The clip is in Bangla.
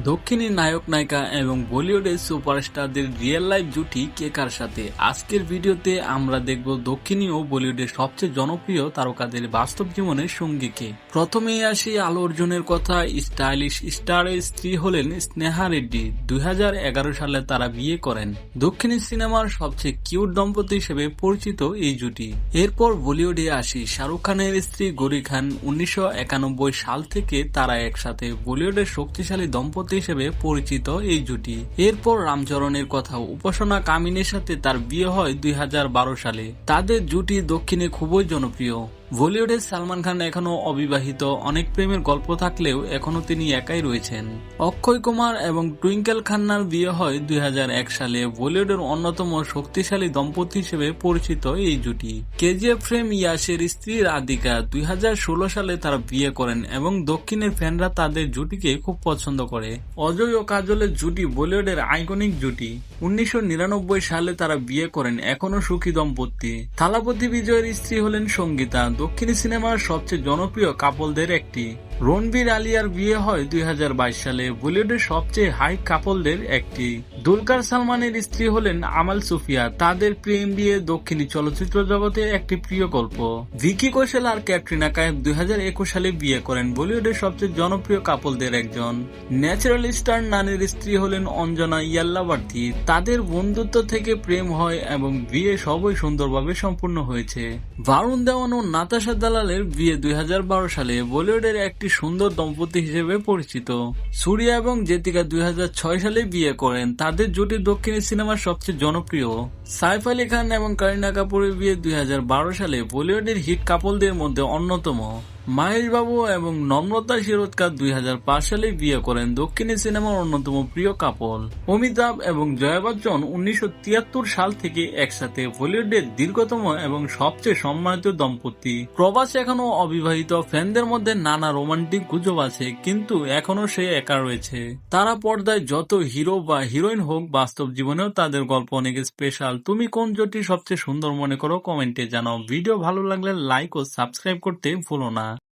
দক্ষিণী নায়ক নায়িকা এবং বলিউডের সুপারস্টারদের রিয়েল লাইফ জুটি কে কার সাথে। আজকের ভিডিওতে আমরা দেখব দক্ষিণী ও বলিউডের সবচেয়ে জনপ্রিয় তারকাদের বাস্তব জীবনের সঙ্গীকে। প্রথমেই আসি আলু অর্জুনের কথা। স্টাইলিশ স্টারের স্ত্রী হলেন স্নেহা রেড্ডি। 2011 সালে তারা বিয়ে করেন। দক্ষিণী সিনেমার সবচেয়ে কিউট দম্পতি হিসেবে পরিচিত এই জুটি। এরপর বলিউডে আসি। শাহরুখ খানের স্ত্রী গৌরী খান। 1991 সাল থেকে তারা একসাথে। বলিউডের শক্তিশালী দম্পতি হিসেবে পরিচিত এই জুটি। এরপর রামচরণের কথা। উপাসনা কামিনের সাথে তার বিয়ে হয় 2012 সালে। তাদের জুটি দক্ষিণে খুবই জনপ্রিয়। বলিউডের সালমান খান এখনো অবিবাহিত। অনেক প্রেমের গল্প থাকলেও এখনো তিনি একাই রয়েছেন। অক্ষয় কুমার এবং টুইঙ্কেল খান্নার বিয়ে হয় 2001 সালে। বলিউডের অন্যতম শক্তিশালী দম্পতি হিসেবে পরিচিত এই জুটি। কেজিএফ ফেম ইয়াসের স্ত্রী রাধিকা। 2016 সালে তারা বিয়ে করেন এবং দক্ষিণের ফ্যানরা তাদের জুটিকে খুব পছন্দ করে। অজয় ও কাজলের জুটি বলিউডের আইকনিক জুটি। 1999 সালে তারা বিয়ে করেন, এখনো সুখী দম্পতি। থালাপতি বিজয়ের স্ত্রী হলেন সঙ্গীতা। দক্ষিণী সিনেমার সবচেয়ে জনপ্রিয় কাপলদের একটি। রণবীর আলিয়ার বিয়ে হয় 2022 সালে। বলিউডের সবচেয়ে হাই কাপলদের একটি। দুলকার সালমানের স্ত্রী হলেন আমাল সুফিয়া। তাদের প্রেম বিয়ে দক্ষিণী চলচ্চিত্র জগতে একটি প্রিয় গল্প। ভিকি কৌশল আর ক্যাটরিনা কাইফ 2021 সালে বিয়ে করেন। বলিউডের সবচেয়ে জনপ্রিয় কাপলদের একজন। ন্যাচারাল স্টার নানের স্ত্রী হলেন অঞ্জনা ইয়াল্লাওয়ার্দী। তাদের বন্ধুত্ব থেকে প্রেম হয় এবং বিয়ে সবই সুন্দরভাবে সম্পূর্ণ হয়েছে। বারুণ দেওয়ান ও নাতাশা দালালের বিয়ে 2012 সালে। বলিউডের একটি সুন্দর দম্পতি হিসেবে পরিচিত। সূর্যা এবং জ্যোতিকা 2006 সালে বিয়ে করেন। তাদের জুটি দক্ষিণী সিনেমার সবচেয়ে জনপ্রিয়। সাইফ আলী খান এবং কারিনা কাপুরের বিয়ে 2012 সালে। বলিউডের হিট কাপলদের মধ্যে অন্যতম। মাহেশ বাবু এবং নম্রতা শিরোদকার 2005 সালে বিয়ে করেন। দক্ষিণী সিনেমার অন্যতম প্রিয় কাপল। অমিতাভ এবং জয়া বচ্চন 1973 সাল থেকে একসাথে। বলিউডের দীর্ঘতম এবং সবচেয়ে সম্মানিত দম্পতি। প্রভাস এখনো অবিবাহিত। ফ্যানদের মধ্যে নানা রোমান্টিক গুজব আছে, কিন্তু এখনো সে একা রয়েছে। তারা পর্দায় যত হিরো বা হিরোইন হোক, বাস্তব জীবনেও তাদের গল্প অনেক স্পেশাল। তুমি কোন জুটি সবচেয়ে সুন্দর মনে করো কমেন্টে জানাও। ভিডিও ভালো লাগলে লাইক ও সাবস্ক্রাইব করতে ভুলো না।